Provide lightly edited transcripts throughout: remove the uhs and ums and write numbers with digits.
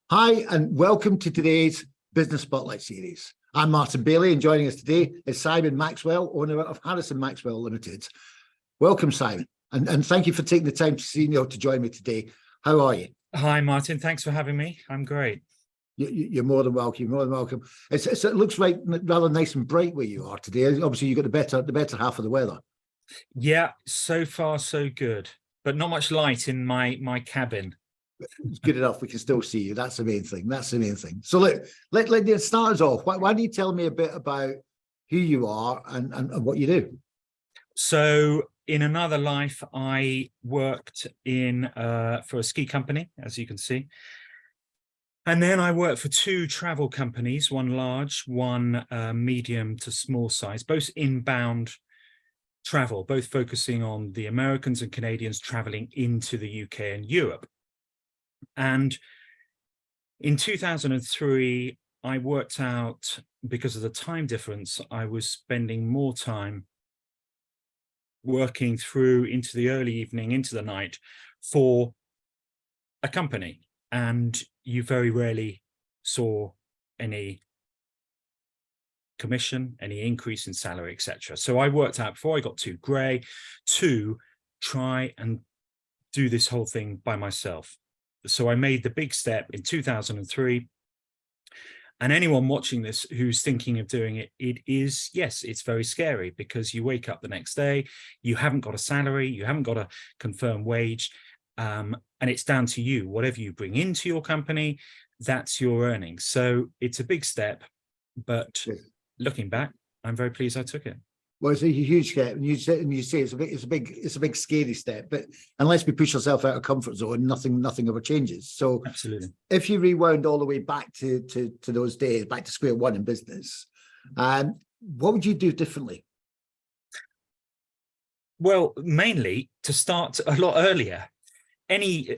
Hi, and welcome to today's Business Spotlight series. I'm Martin Bailey, and joining us today is Simon Maxwell, owner of Harrison Maxwell Limited. Welcome, Simon, and thank you for taking the time to join me today. How are you? Hi, Martin. Thanks for having me. I'm great. You're more than welcome. You're more than welcome. It looks like rather nice and bright where you are today. Obviously, you've got the better half of the weather. Yeah, so far so good, but not much light in my cabin. It's good enough. We can still see you. That's the main thing. That's the main thing. So look, let start us off. Why don't you tell me a bit about who you are and what you do? So in another life, I worked in for a ski company, as you can see. And then I worked for two travel companies, one large, one medium to small size, both inbound travel, both focusing on the Americans and Canadians traveling into the UK and Europe. And in 2003, I worked out, because of the time difference, I was spending more time working through into the early evening, into the night for a company. And you very rarely saw any commission, any increase in salary, etc. So I worked out, before I got too grey, to try and do this whole thing by myself. So I made the big step in 2003. And anyone watching this who's thinking of doing it, yes, it's very scary, because you wake up the next day, you haven't got a salary, you haven't got a confirmed wage, and it's down to you. Whatever you bring into your company, that's your earnings. So it's a big step, but looking back, I'm very pleased I took it. Well, it's a huge step, and you say it's a big scary step. But unless we push ourselves out of comfort zone, nothing ever changes. So, absolutely, if you rewound all the way back to those days, back to square one in business, what would you do differently? Well, mainly to start a lot earlier. Any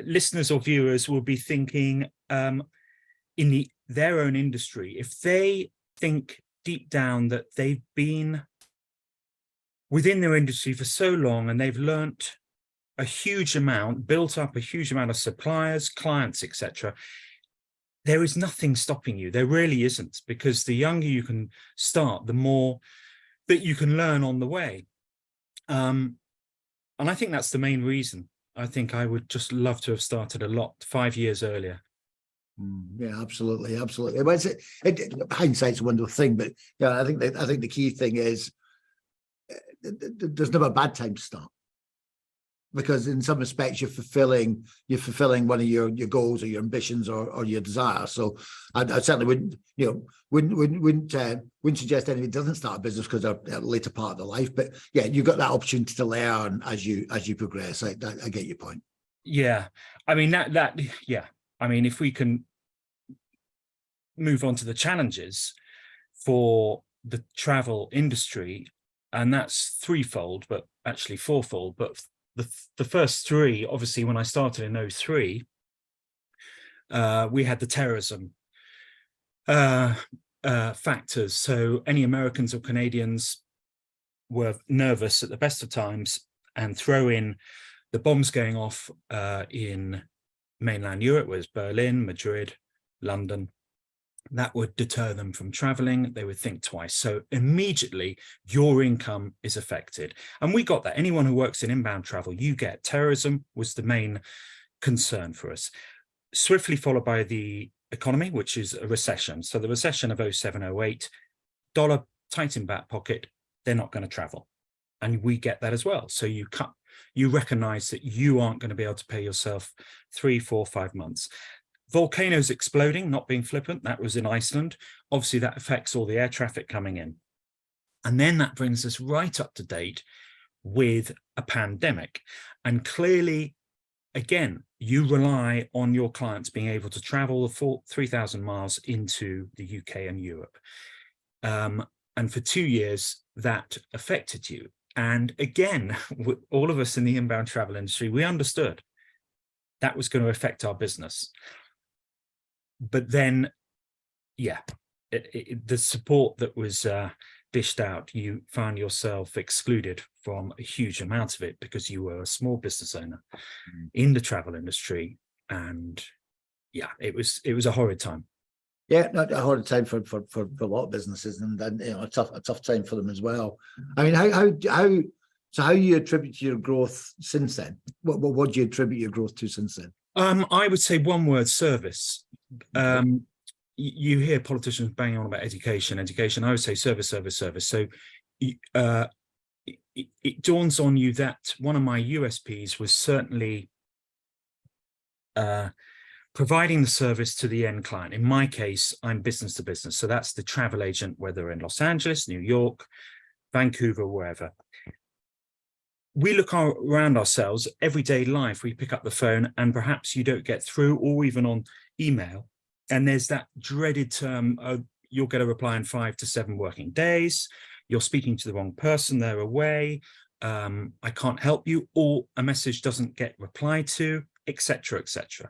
listeners or viewers will be thinking, in their own industry, if they think deep down that they've been within their industry for so long and they've learnt a huge amount, built up a huge amount of suppliers, clients, etc., there is nothing stopping you. There really isn't, because the younger you can start, the more that you can learn on the way. And I think that's the main reason. I think I would just love to have started 5 years earlier. Yeah, absolutely. Well, hindsight's a wonderful thing, but yeah, I think the key thing is there's never a bad time to start, because in some respects you're fulfilling one of your goals or your ambitions or your desires. So I certainly wouldn't suggest anybody doesn't start a business because they're at a later part of their life. But yeah, you've got that opportunity to learn as you progress. I get your point. Yeah, I mean yeah. I mean, if we can move on to the challenges for the travel industry, and that's threefold, but actually fourfold. But the first three, obviously, when I started in 2003, we had the terrorism factors. So any Americans or Canadians were nervous at the best of times, and throw in the bombs going off in mainland Europe, was Berlin, Madrid, London. That would deter them from traveling. They would think twice. So immediately your income is affected. And we got that. Anyone who works in inbound travel, you get. Terrorism was the main concern for us. Swiftly followed by the economy, which is a recession. So the recession of 07, 08, dollar tight in back pocket, they're not going to travel. And we get that as well. So you recognize that you aren't going to be able to pay yourself 3, 4, 5 months. Volcanoes exploding, not being flippant, that was in Iceland. Obviously, that affects all the air traffic coming in. And then that brings us right up to date with a pandemic. And clearly, again, you rely on your clients being able to travel the full 3,000 miles into the UK and Europe. And for 2 years, that affected you. And again, all of us in the inbound travel industry, we understood that was going to affect our business. But then, yeah, the support that was dished out, you found yourself excluded from a huge amount of it because you were a small business owner in the travel industry, and yeah, it was a horrid time. Yeah, not a hard time for a lot of businesses, and then a tough time for them as well. I mean, how you attribute your growth since then? What do you attribute your growth to since then? I would say one word: service. You hear politicians banging on about education. I would say service. So it dawns on you that one of my USPs was certainly providing the service to the end client. In my case, I'm business to business. So that's the travel agent, whether in Los Angeles, New York, Vancouver, wherever. We look around ourselves, everyday life, we pick up the phone and perhaps you don't get through, or even on email. And there's that dreaded term, you'll get a reply in 5 to 7 working days. You're speaking to the wrong person, they're away. I can't help you, or a message doesn't get replied to, etc., etc.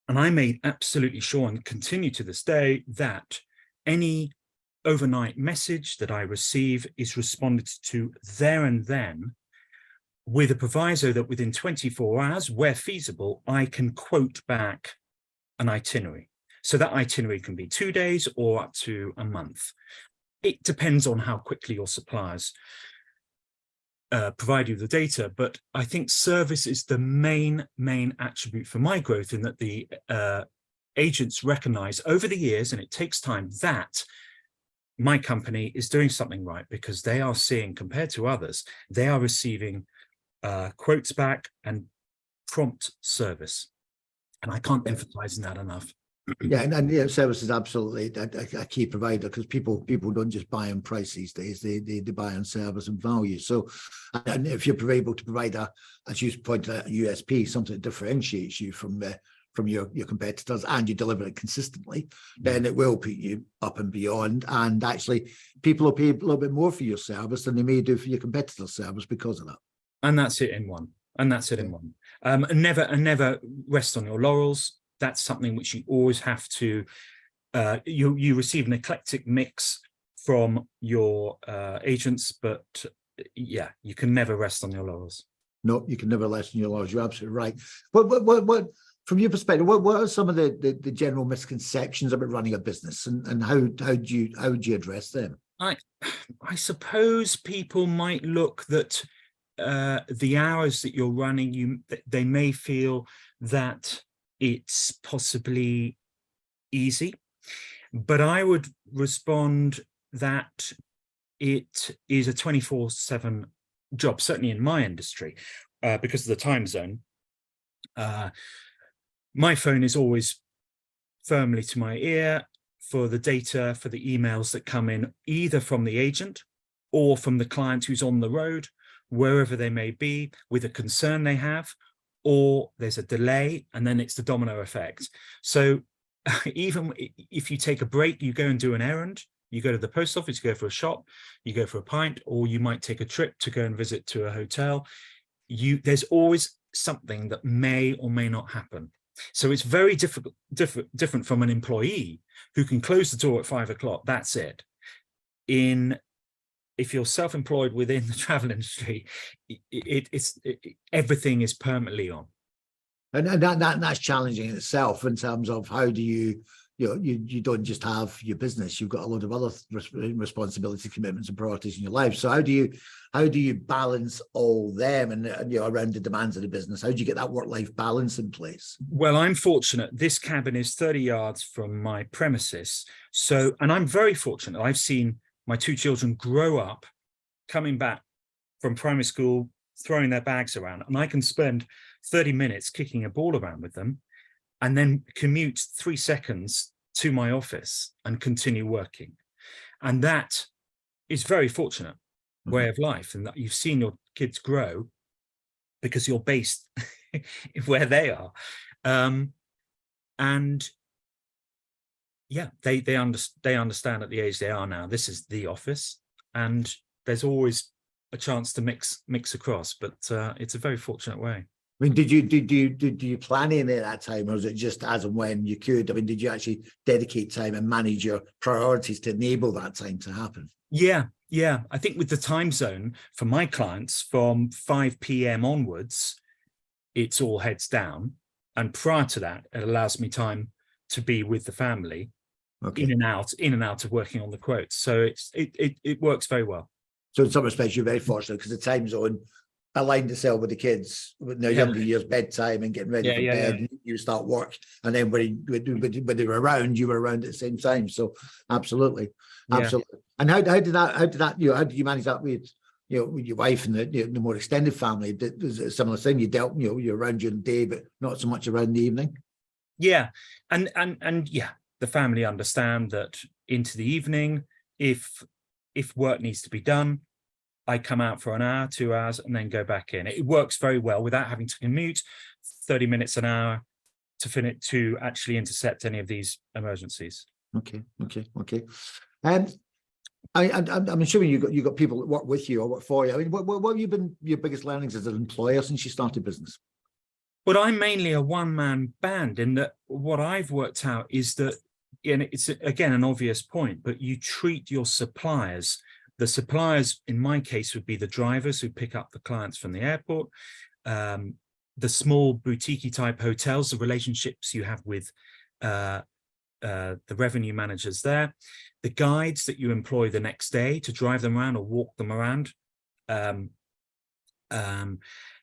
And I made absolutely sure, and continue to this day, that any overnight message that I receive is responded to there and then, with a proviso that within 24 hours, where feasible, I can quote back an itinerary. So that itinerary can be 2 days or up to a month. It depends on how quickly your suppliers provide you the data, but I think service is the main attribute for my growth, in that the agents recognize over the years, and it takes time, that my company is doing something right, because they are seeing, compared to others, they are receiving quotes back and prompt service. And I can't emphasize that enough. Yeah, and service is absolutely a key provider, because people don't just buy on price these days; they buy on service and value. So, and if you're able to provide as you pointed out, a USP, something that differentiates you from your competitors, and you deliver it consistently, then it will put you up and beyond. And actually, people will pay a little bit more for your service than they may do for your competitor's service because of that. And that's it in one. And never rest on your laurels. That's something which you always have to, you receive an eclectic mix from your agents, but yeah, you can never rest on your laurels. No, you can never rest on your laurels. You're absolutely right. What from your perspective, what are some of the general misconceptions about running a business, and how would you address them? I suppose people might look that the hours that you're running, they may feel that it's possibly easy, but I would respond that it is a 24/7 job, certainly in my industry, because of the time zone. My phone is always firmly to my ear for the data, for the emails that come in, either from the agent or from the client who's on the road, wherever they may be, with a concern they have, or there's a delay, and then it's the domino effect. So even if you take a break, you go and do an errand, you go to the post office, you go for a shop, you go for a pint, or you might take a trip to go and visit to a hotel, there's always something that may or may not happen. So it's very different from an employee who can close the door at 5 o'clock. That's it. If you're self-employed within the travel industry, everything is permanently on. And that's challenging in itself, in terms of how do you don't just have your business, you've got a lot of other responsibility, commitments and priorities in your life. So how do you balance all them and around the demands of the business? How do you get that work-life balance in place? Well, I'm fortunate. This cabin is 30 yards from my premises. So, and I'm very fortunate. I've seen my 2 children grow up, coming back from primary school, throwing their bags around, and I can spend 30 minutes kicking a ball around with them, and then commute 3 seconds to my office and continue working. And that is very fortunate way of life, and that you've seen your kids grow because you're based where they are. And yeah, they understand at the age they are now, this is the office, and there's always a chance to mix across, but it's a very fortunate way. I mean, did you plan in at that time, or was it just as and when you could? I mean, did you actually dedicate time and manage your priorities to enable that time to happen? Yeah. I think with the time zone for my clients, from 5 p.m. onwards, it's all heads down. And prior to that, it allows me time to be with the family, Okay. in and out of working on the quotes. So it works very well. So in some respects, you're very fortunate because the time zone aligned itself with the kids with their younger years, bedtime and getting ready for bed. You start work, and then when they were around, you were around at the same time. So absolutely. And how did that how did you manage that with with your wife and the more extended family? Was it a similar thing? You dealt you're around during the day, but not so much around the evening. Yeah, and yeah, the family understand that into the evening, if work needs to be done, I come out for an hour, 2 hours, and then go back in. It works very well without having to commute 30 minutes an hour to actually intercept any of these emergencies. Okay. And I'm assuming you got people that work with you or work for you. I mean, what have you been your biggest learnings as an employer since you started business? But I'm mainly a one-man band, in that what I've worked out is that, and it's again an obvious point, but you treat your suppliers. The suppliers, in my case, would be the drivers who pick up the clients from the airport, the small boutique type hotels, the relationships you have with the revenue managers there, the guides that you employ the next day to drive them around or walk them around, the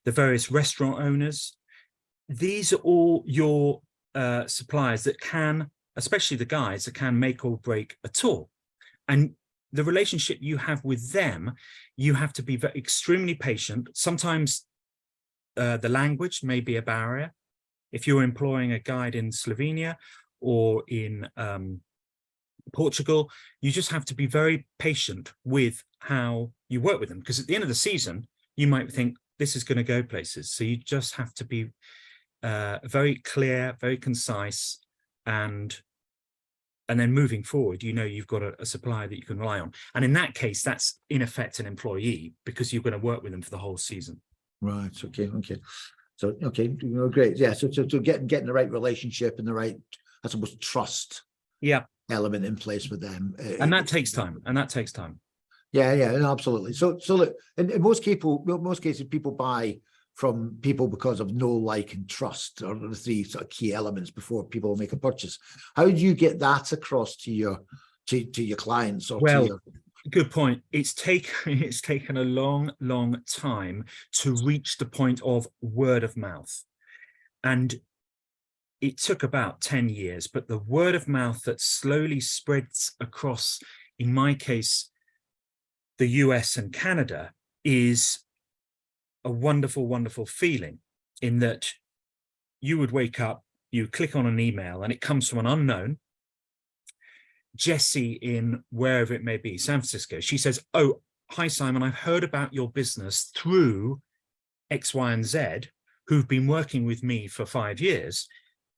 various restaurant owners. These are all your suppliers that can, especially the guides, that can make or break a tour. And the relationship you have with them, you have to be extremely patient. Sometimes the language may be a barrier. If you're employing a guide in Slovenia or in Portugal, you just have to be very patient with how you work with them, because at the end of the season, you might think this is going to go places. So you just have to be very clear, very concise, and then moving forward, you've got a supplier that you can rely on. And in that case, that's in effect an employee, because you're going to work with them for the whole season. Right. Okay. So, great. Yeah. So getting the right relationship and the right, I suppose, trust element in place with them. And that takes time. Yeah. No, absolutely. So look, in most cases, people buy from people because of know, like, and trust are the three sort of key elements before people make a purchase. How do you get that across to your clients or to your... Good point. It's taken a long time to reach the point of word of mouth. And it took about 10 years, but the word of mouth that slowly spreads across, in my case, the US and Canada, is a wonderful feeling, in that you would wake up, you click on an email, and it comes from an unknown. Jessie in wherever it may be, San Francisco. She says, "Oh, hi, Simon, I've heard about your business through X, Y, and Z, who've been working with me for 5 years,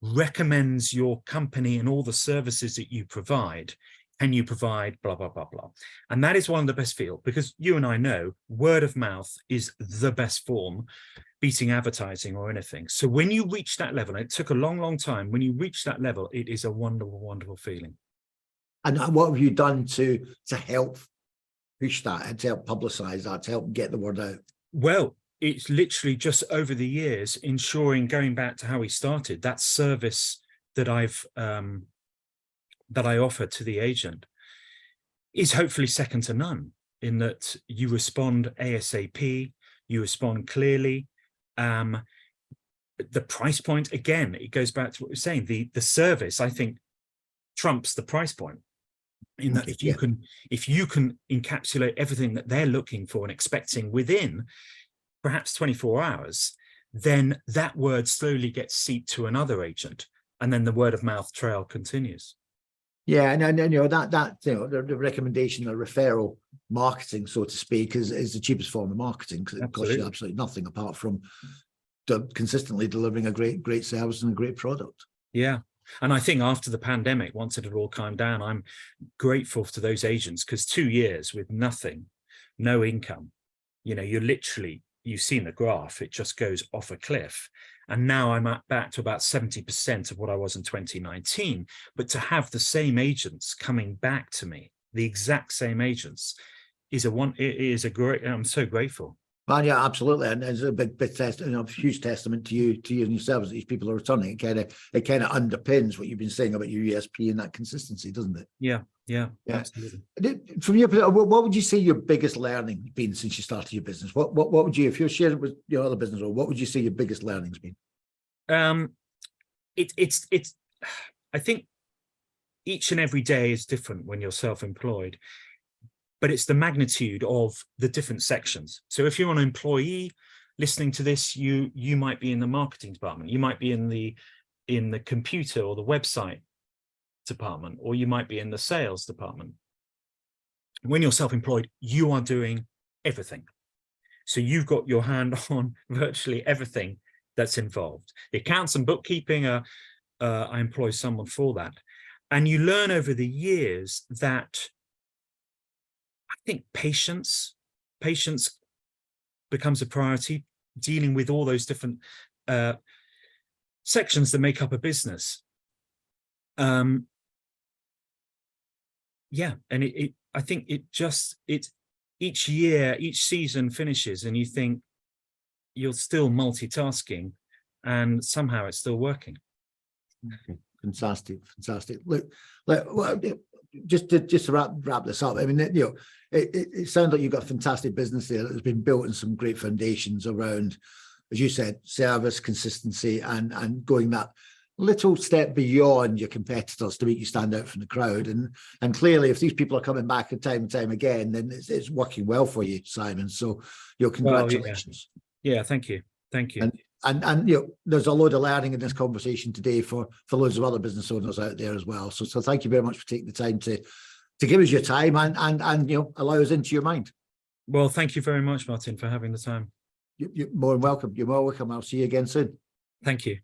recommends your company and all the services that you provide. Can you provide blah, blah, blah, blah?" And that is one of the best feel, because you and I know word of mouth is the best form, beating advertising or anything. So when you reach that level, and it took a long time, when you reach that level, it is a wonderful feeling. And what have you done to help push that, and to help publicize that, to help get the word out? Well, it's literally just over the years ensuring, going back to how we started, that service that I offer to the agent is hopefully second to none, in that you respond ASAP, you respond clearly. The price point, again, it goes back to what we're saying, the service, I think, trumps the price point. In that, if you can encapsulate everything that they're looking for and expecting within perhaps 24 hours, then that word slowly gets seeped to another agent, and then the word of mouth trail continues. Yeah, and that the recommendation, the referral marketing, so to speak, is the cheapest form of marketing, because it costs you absolutely nothing apart from consistently delivering a great service and a great product. Yeah. And I think after the pandemic, once it had all calmed down, I'm grateful to those agents, because 2 years with nothing, no income, you've seen the graph, it just goes off a cliff. And now I'm back to about 70% of what I was in 2019. But to have the same agents coming back to me, the exact same agents, is a great, I'm so grateful. Man, yeah, absolutely, and it's a big huge testament to you and your service that these people are returning. It kind of underpins what you've been saying about your USP and that consistency, doesn't it? Yeah, Yeah. absolutely. From your perspective, what would you say your biggest learning been since you started your business? What would you, if you're sharing it with your other business, or what would you say your biggest learning's been? It's I think each and every day is different when you're self-employed, but it's the magnitude of the different sections. So if you're an employee listening to this, you might be in the marketing department, you might be in the computer or the website department, or you might be in the sales department. When you're self-employed, you are doing everything. So you've got your hand on virtually everything that's involved. The accounts and bookkeeping, I employ someone for that. And you learn over the years that I think patience becomes a priority, dealing with all those different sections that make up a business. Yeah, and I think each year, each season finishes and you think you're still multitasking and somehow it's still working. Fantastic. Look, just to wrap this up, I mean, it sounds like you've got a fantastic business there that has been built on some great foundations around, as you said, service, consistency, and going that little step beyond your competitors to make you stand out from the crowd. And clearly, if these people are coming back time and time again, then it's working well for you, Simon. So, congratulations. Well, yeah, thank you. And there's a load of learning in this conversation today for loads of other business owners out there as well. So thank you very much for taking the time to give us your time and allow us into your mind. Well, thank you very much, Martin, for having the time. You're more than welcome. You're more welcome. I'll see you again soon. Thank you.